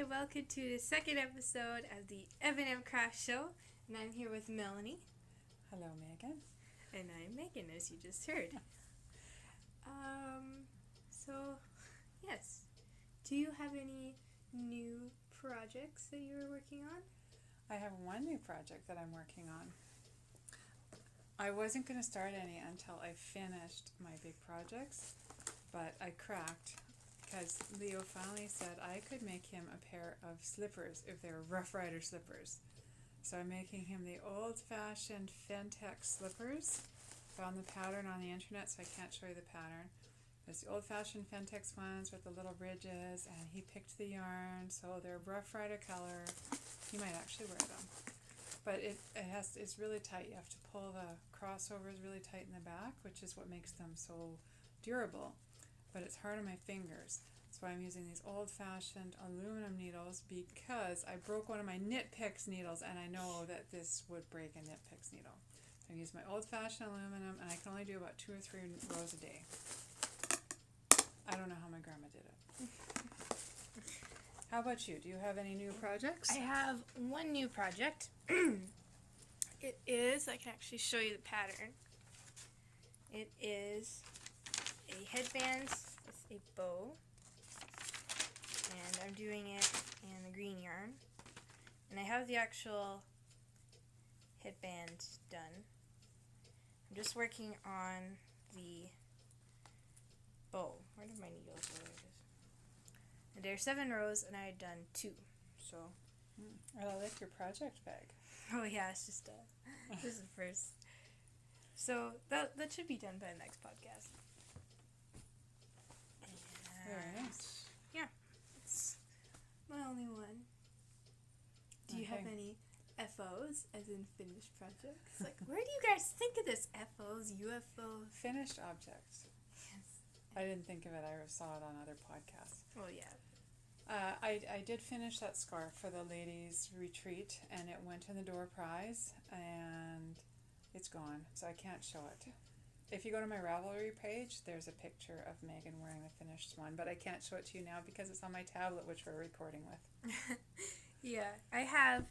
welcome to the second episode of the Evan M. Craft Show. And I'm here with Melanie. Hello, Megan. And I'm Megan, as you just heard. So, yes. Do you have any new projects that you are working on? I have one new project that I'm working on. I wasn't going to start any until I finished my big projects, but I cracked because Leo finally said I could make him a pair of slippers if they were Rough Rider slippers. So I'm making him the old-fashioned Fentex slippers. Found the pattern on the internet, so I can't show you the pattern. It's the old-fashioned Fentex ones with the little ridges, and he picked the yarn, so they're Rough Rider color. He might actually wear them. But it's really tight. You have to pull the crossovers really tight in the back, which is what makes them so durable. But it's hard on my fingers. That's why I'm using these old-fashioned aluminum needles, because I broke one of my Knit Picks needles, and I know that this would break a Knit Picks needle. So I use my old-fashioned aluminum, and I can only do about 2 or 3 rows a day. I don't know how my grandma did it. How about you? Do you have any new projects? I have one new project. It is, I can actually show you the pattern. It is a headband with a bow. And I'm doing it in the green yarn. And I have the actual headband done. I'm just working on the bow. Where did my needles go? There it is. And there are 7 rows, and I had done 2. So, I like your project bag. oh yeah, it's just this is the first. So that should be done by the next podcast. Very nice. Yeah, it's my only one. Do you have any FOs, as in finished projects? Like, where do you guys think of this? FOs, UFOs? Finished objects. Yes. I didn't think of it. I saw it on other podcasts. Oh yeah. I did finish that scarf for the ladies' retreat, and it went in the door prize, and it's gone, so I can't show it. If you go to my Ravelry page, there's a picture of Megan wearing the finished one, but I can't show it to you now because it's on my tablet, which we're recording with. Yeah, I have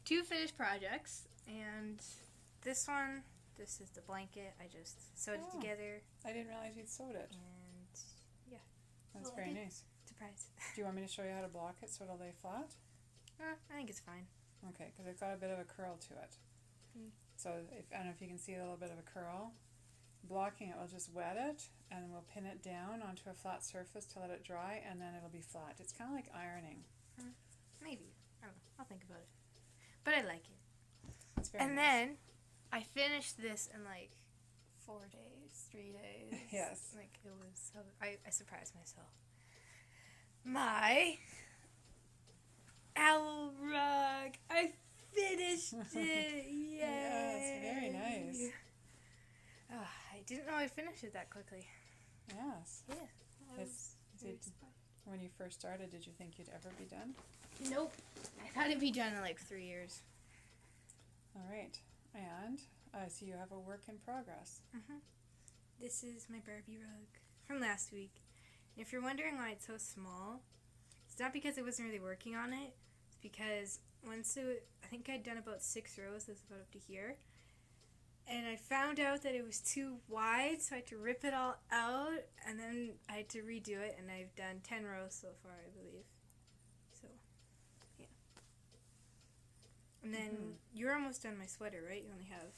2 finished projects, and this is the blanket. I just sewed it together. I didn't realize you'd sewed it. And yeah. That's very nice. Surprise. Do you want me to show you how to block it so it'll lay flat? I think it's fine. Okay, because it's got a bit of a curl to it. So I don't know if you can see a little bit of a curl. Blocking it will just wet it, and then we'll pin it down onto a flat surface to let it dry, and then it'll be flat. It's kind of like ironing. Maybe. I don't know. I'll think about it. But I like it. It's very nice. Then I finished this in like 4 days, 3 days. Yes. Like it was so, I surprised myself. My owl rug. I finished it. Yay. Yes, very nice. I didn't know I'd finish it that quickly. Yes. Yeah. When you first started, did you think you'd ever be done? Nope. I thought it'd be done in like 3 years. All right. And I see you have a work in progress. This is my Barbie rug from last week. And if you're wondering why it's so small, it's not because I wasn't really working on it. It's because I think I'd done about 6 rows. That's about up to here. And I found out that it was too wide, so I had to rip it all out, and then I had to redo it, and I've done 10 rows so far, I believe. So, yeah. And then you're almost done my sweater, right? You only have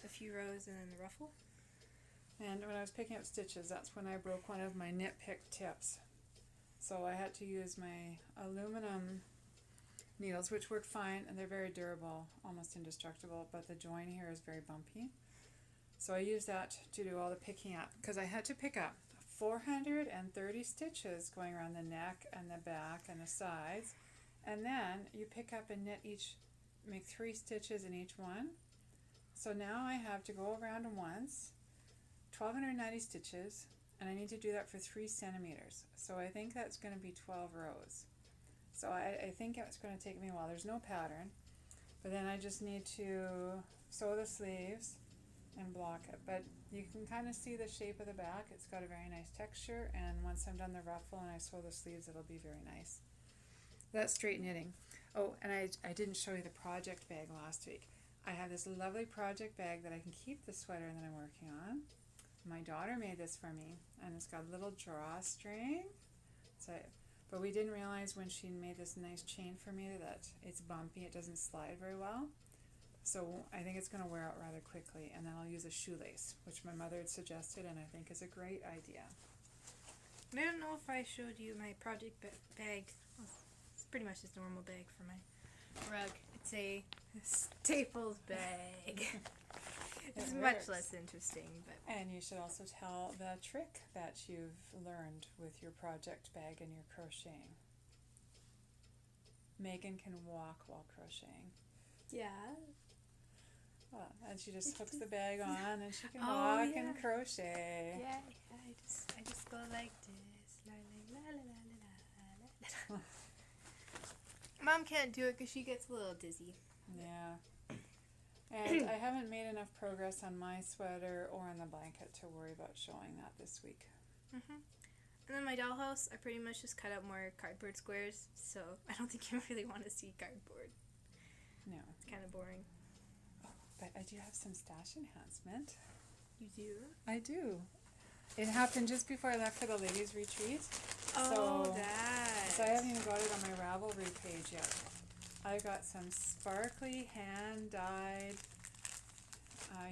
a few rows and then the ruffle? And when I was picking up stitches, that's when I broke one of my Knit Pick tips. So I had to use my aluminum needles, which work fine, and they're very durable, almost indestructible, but the join here is very bumpy. So I used that to do all the picking up, because I had to pick up 430 stitches going around the neck and the back and the sides, and then you pick up and make 3 stitches in each one. So now I have to go around once, 1,290 stitches, and I need to do that for 3 centimeters. So I think that's going to be 12 rows. So I think it's going to take me a while. There's no pattern, but then I just need to sew the sleeves and block it. But you can kind of see the shape of the back. It's got a very nice texture, and once I'm done the ruffle and I sew the sleeves, it'll be very nice. That's straight knitting. Oh, and I didn't show you the project bag last week. I have this lovely project bag that I can keep the sweater that I'm working on. My daughter made this for me, and it's got a little drawstring. But we didn't realize when she made this nice chain for me that it's bumpy, it doesn't slide very well. So I think it's going to wear out rather quickly, and then I'll use a shoelace, which my mother had suggested, and I think is a great idea. I don't know if I showed you my project bag. It's pretty much just a normal bag for my rug. It's a Staples bag. It's much less interesting, but. And you should also tell the trick that you've learned with your project bag and your crocheting. Megan can walk while crocheting. Yeah. Well, and she just hooks the bag on and she can walk and crochet. Yeah, I just go like this. La, la, la, la, la, la, la. Mom can't do it because she gets a little dizzy. Yeah. And I haven't made enough progress on my sweater or on the blanket to worry about showing that this week. And then my dollhouse, I pretty much just cut out more cardboard squares, so I don't think you really want to see cardboard. No. It's kind of boring. Oh, but I do have some stash enhancement. You do? I do. It happened just before I left for the ladies' retreat. Oh, that. So I haven't even got it on my Ravelry page yet. I got some sparkly hand-dyed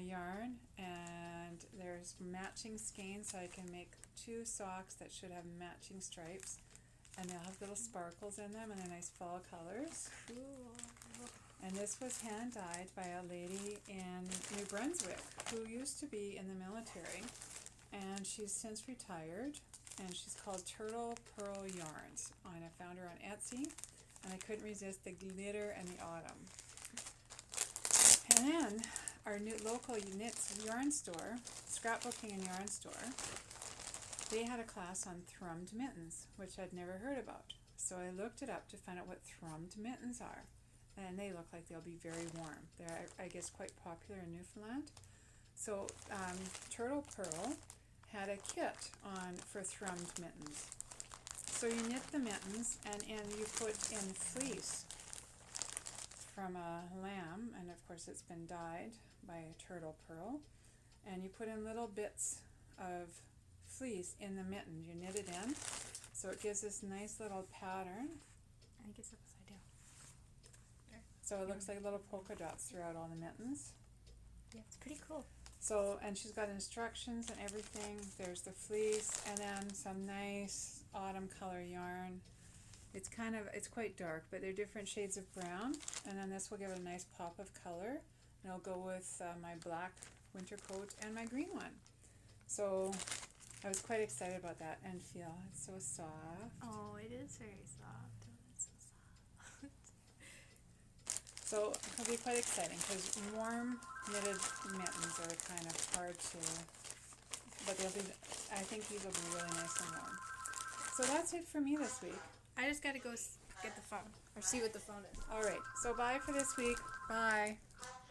yarn, and there's matching skeins, so I can make 2 socks that should have matching stripes, and they'll have little sparkles in them and they're nice fall colors. Cool. And this was hand-dyed by a lady in New Brunswick who used to be in the military, and she's since retired, and she's called Turtle Pearl Yarns, and I found her on Etsy. And I couldn't resist the glitter and the autumn. And then our new local knits yarn store, Scrapbooking and Yarn Store, they had a class on thrummed mittens, which I'd never heard about. So I looked it up to find out what thrummed mittens are. And they look like they'll be very warm. They're, I guess, quite popular in Newfoundland. So Turtle Pearl had a kit on for thrummed mittens. So you knit the mittens, and you put in fleece from a lamb, and of course it's been dyed by a turtle pearl, and you put in little bits of fleece in the mitten. You knit it in, so it gives this nice little pattern. I think it's upside down. There. So it looks like little polka dots throughout all the mittens. Yeah, it's pretty cool. So, and she's got instructions and everything. There's the fleece, and then some nice autumn color yarn. It's quite dark, but they're different shades of brown, and then this will give it a nice pop of color, and it'll go with my black winter coat and my green one. So I was quite excited about that, and feel it's so soft. Oh, it is very soft. Oh, it's so soft. So it'll be quite exciting because warm knitted mittens are kind of hard to, but I think these will be really nice and warm. So that's it for me this week. I just gotta go get the phone, or see what the phone is. All right, so bye for this week. Bye.